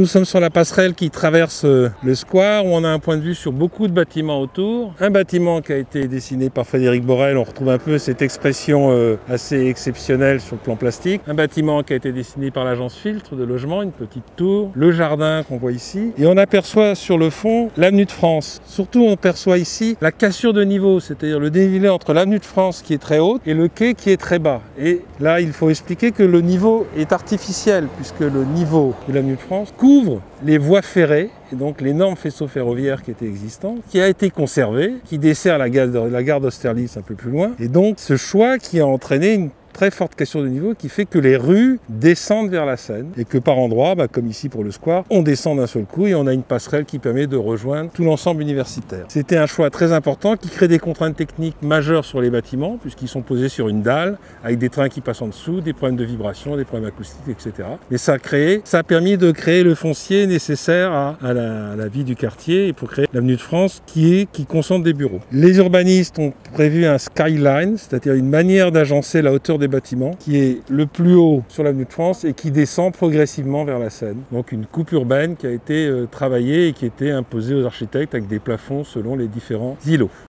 Nous sommes sur la passerelle qui traverse le square où on a un point de vue sur beaucoup de bâtiments autour. Un bâtiment qui a été dessiné par Frédéric Borel, on retrouve un peu cette expression assez exceptionnelle sur le plan plastique. Un bâtiment qui a été dessiné par l'agence Filtre de logement, une petite tour, le jardin qu'on voit ici. Et on aperçoit sur le fond l'avenue de France. Surtout on perçoit ici la cassure de niveau, c'est-à-dire le dénivelé entre l'avenue de France qui est très haute et le quai qui est très bas. Et là il faut expliquer que le niveau est artificiel puisque le niveau de l'avenue de France couvre les voies ferrées et donc l'énorme faisceau ferroviaire qui était existant, qui a été conservé, qui dessert la gare d'Austerlitz un peu plus loin. Et donc ce choix qui a entraîné une très forte cassure de niveau qui fait que les rues descendent vers la Seine et que par endroits, comme ici pour le square, on descend d'un seul coup et on a une passerelle qui permet de rejoindre tout l'ensemble universitaire. C'était un choix très important qui crée des contraintes techniques majeures sur les bâtiments puisqu'ils sont posés sur une dalle avec des trains qui passent en dessous, des problèmes de vibration, des problèmes acoustiques, etc. Mais ça a permis de créer le foncier nécessaire à la vie du quartier et pour créer l'avenue de France qui concentre des bureaux. Les urbanistes ont prévu un skyline, c'est-à-dire une manière d'agencer la hauteur des bâtiments qui est le plus haut sur l'avenue de France et qui descend progressivement vers la Seine. Donc une coupe urbaine qui a été travaillée et qui a été imposée aux architectes avec des plafonds selon les différents îlots.